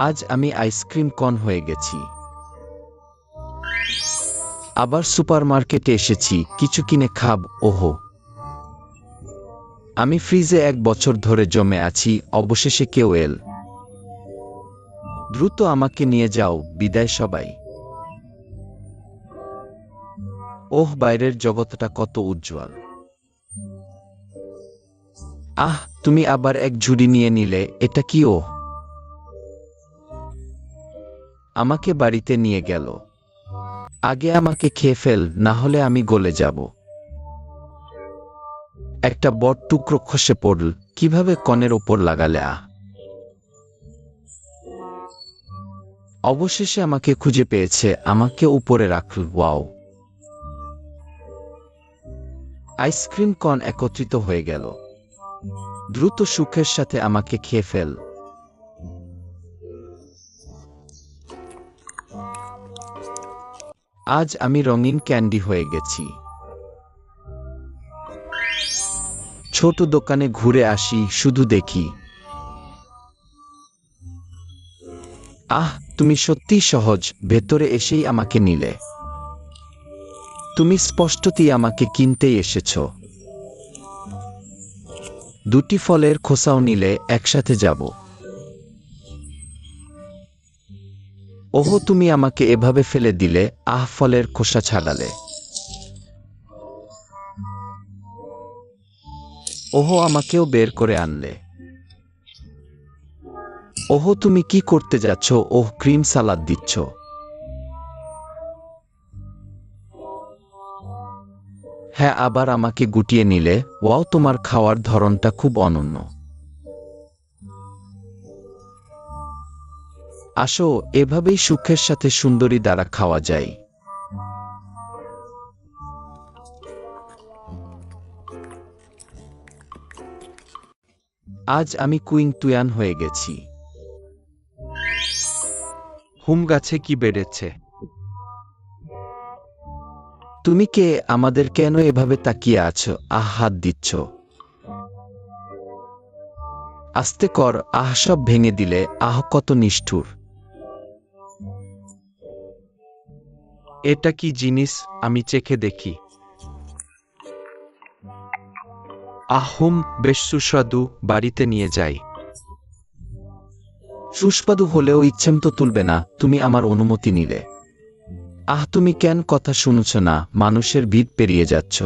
আজ আমি আইসক্রিম কন হয়ে গেছি। আবার সুপারমার্কেটে এসেছি, কিছু কিনে খাব। ওহো, আমি ফ্রিজে 1 বছর ধরে জমে আছি, অবশেষে কেউ এল। দ্রুত আমাকে নিয়ে যাও, বিদায় সবাই। ওহ, বাইরের জগৎটা কত উজ্জ্বল। আহ, তুমি আবার এক ঝুড়ি নিয়ে নিলে, এটা কি? ওহ, আমাকে বাড়িতে নিয়ে গেল। আগে আমাকে খেয়ে ফেল, না হলে আমি গলে যাব। একটা বড় টুকরো খসে পড়ল। কিভাবে কনের ওপর লাগালে? অবশেষে আমাকে খুঁজে পেয়েছে, আমাকে উপরে রাখল। ওয়াও, আইসক্রিম কন একত্রিত হয়ে গেল। দ্রুত সুখের সাথে আমাকে খেয়ে ফেল। আজ আমি রঙিন ক্যান্ডি হয়ে গেছি। ছোট দোকানে ঘুরে আসি, শুধু দেখি। আহ, তুমি সত্যিই সহজ, ভেতরে এসেই আমাকে নিলে। তুমি স্পষ্টতই আমাকে কিনতেই এসেছ। দুটি ফলের খোসাও নিলে, একসাথে যাব। ওহো, তুমি আমাকে এভাবে ফেলে দিলে। আহ, ফলের খোসা ছাড়ালে। ওহো, আমাকেও বের করে আনলে। ওহো, তুমি কি করতে যাচ্ছ? ওহ, ক্রিম সালাদ দিচ্ছ। হ্যাঁ, আবার আমাকে গুটিয়ে নিলে। ওয়াও, তোমার খাওয়ার ধরনটা খুব অনন্য। আসো, এভাবেই সুখের সাথে সুন্দরী দ্বারা খাওয়া যায়। আজ আমি কুইং তুয়ান হয়ে গেছি। হুম, গাছে কি বেড়েছে? তুমি কে? আমাদের কেন এভাবে তাকিয়ে আছো? আহ, হাত দিচ্ছ। আস্তে কর। আহ, সব ভেঙে দিলে। আহ, কত নিষ্ঠুর। এটা কি জিনিস? আমি চেখে দেখি। আহুম, বেশ সুস্বাদু, বাড়িতে নিয়ে যাই। সুস্বাদু হলেও ইচ্ছেমতো তুলবে না। তুমি আমার অনুমতি নিলে। আহ, তুমি কেন কথা শুনছ না? মানুষের ভিড় পেরিয়ে যাচ্ছ।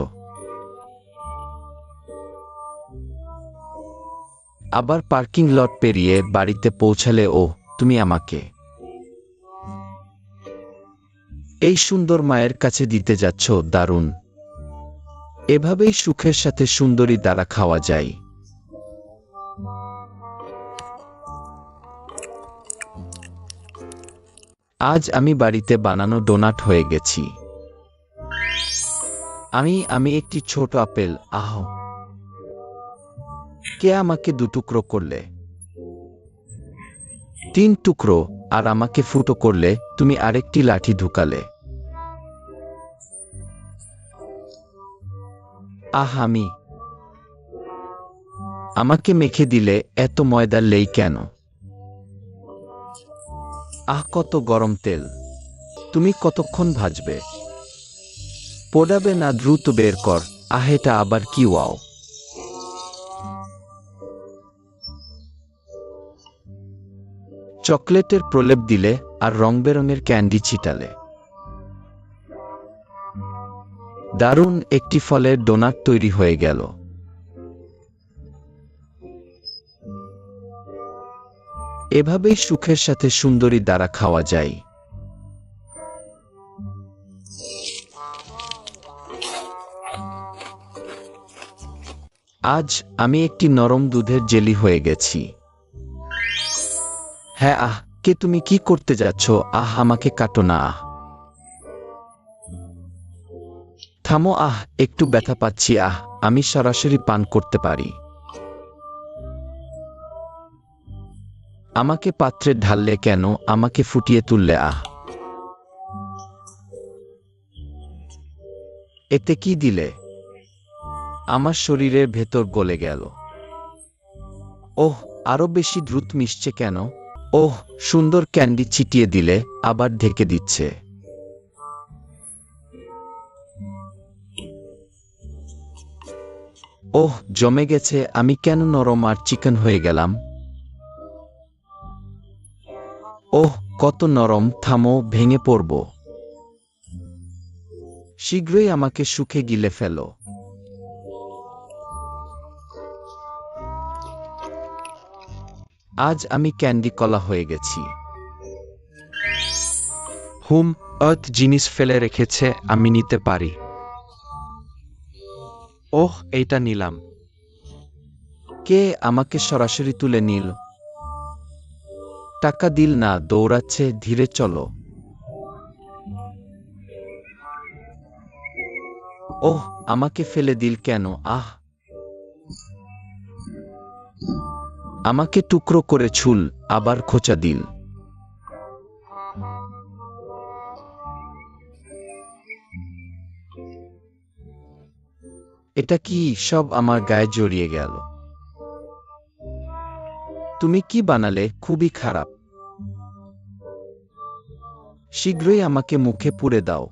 আবার পার্কিং লট পেরিয়ে বাড়িতে পৌঁছালে। ও, তুমি আমাকে এই সুন্দর মায়ের কাছে দিতে যাচ্ছ? দারুণ। এভাবেই সুখের সাথে সুন্দরী দ্বারা খাওয়া যায়। আজ আমি বাড়িতে বানানো ডোনাট হয়ে গেছি। আমি একটি ছোট আপেল। আহ, কে আমাকে 2 টুকরো করলে? 3 টুকরো। আর আমাকে ফুটো করলে। তুমি আরেকটি লাঠি ঢুকালে। আহ, আমাকে মেখে দিলে। এত ময়দা লেই কেন? আহ, কত গরম তেল। তুমি কতক্ষণ ভাজবে? পোড়াবে না, দ্রুত বের কর। আহ, এটা আবার কি? ওয়াও, চকলেটের প্রলেপ দিলে আর রংবেরঙের ক্যান্ডি ছিটালে। দারুণ, একটি ফলের ডোনাট তৈরি হয়ে গেল। এভাবেই সুখের সাথে সুন্দরী দ্বারা খাওয়া যায়। আজ আমি একটি নরম দুধের জেলি হয়ে গেছি। হ্যাঁ, আহ, কে? তুমি কি করতে যাচ্ছ? আহ, আমাকে কাটো না। আহ, থামো। আহ, একটু ব্যথা পাচ্ছি। আহ, আমি সরাসরি পান করতে পারি। আমাকে পাত্রে ঢাললে কেন? আমাকে ফুটিয়ে তুললে। আহ, এতে কি দিলে? আমার শরীরের ভেতর গলে গেল। ওহ, আরো বেশি দ্রুত মিশছে কেন? ওহ, সুন্দর ক্যান্ডি ছিটিয়ে দিলে, আবার ঢেকে দিচ্ছে। ওহ, জমে গেছে। আমি কেন নরম আর চিকেন হয়ে গেলাম? ওহ, কত নরম। থামো, ভেঙে পড়ব। শীঘ্রই আমাকে সুখে গিলে ফেলো। আজ আমি ক্যান্ডি কলা হয়ে গেছি। হুম, জিনিস ফেলে রেখেছে, আমি নিতে পারি। ওহ, এইটা নিলাম। কে আমাকে সরাসরি তুলে নিল? টাকা দিল না, দৌড়াচ্ছে। ধীরে চলো। ওহ, আমাকে ফেলে দিল কেন? আহ! আমাকে টুকরো করে ছুল, আবার খোঁচা দিল। এটা কি? সব আমার গায়ে জড়িয়ে গেল। তুমি কি বানালে? খুবই খারাপ। শীঘ্রই আমাকে মুখে পুরে দাও।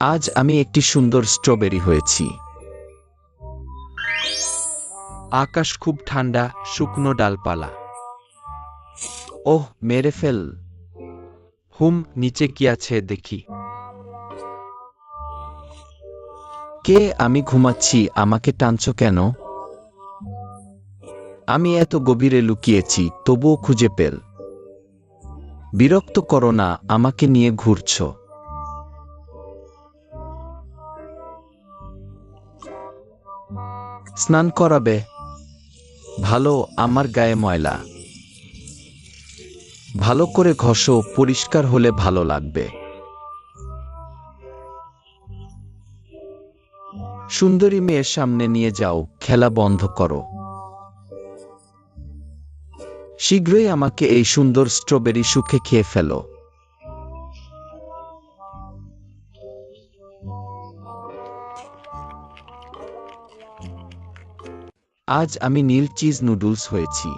আজ আমি একটি সুন্দর স্ট্রবেরি হয়েছি। আকাশ খুব ঠান্ডা, শুকনো ডালপালা। ওহ, মেরে ফেল। হুম, নিচে কি আছে দেখি। কে? আমি ঘুমাচ্ছি, আমাকে টানছো কেন? আমি এত গভীরে লুকিয়েছি, তবুও খুঁজে পেল। বিরক্ত করো না, আমাকে নিয়ে ঘুরছো। স্নান করাবে? ভালো, আমার গায়ে ময়লা। ভালো করে ঘষো, পরিষ্কার হলে ভালো লাগবে। সুন্দরী মেয়ের সামনে নিয়ে যাও, খেলা বন্ধ করো। শীঘ্রই আমাকে এই সুন্দর স্ট্রবেরি সুখে খেয়ে ফেলো। আজ আমি নীল চিজ নুডলস হয়েছি।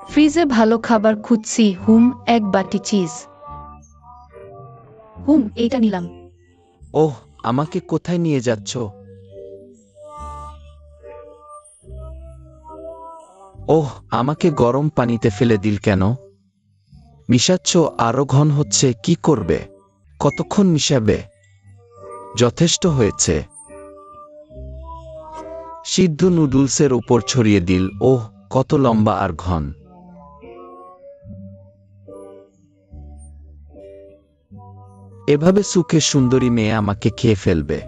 ফ্রিজে ভালো খাবার খুঁজছি। হুম, এক বাটি চিজ। হুম, এইটা নিলাম। ওহ, আমাকে কোথায় নিয়ে যাচ্ছ? ওহ, আমাকে গরম পানিতে ফেলে দিল কেন? মিশাচ্ছ, আরো ঘন হচ্ছে। কি করবে? কতক্ষণ মিশাবে? যথেষ্ট হয়েছে। সিদ্ধ নুডলসের উপর ছড়িয়ে দিল। ওহ, কত লম্বা আর ঘন। এভাবে সুখে সুন্দরী মেয়ে আমাকে খেয়ে ফেলবে।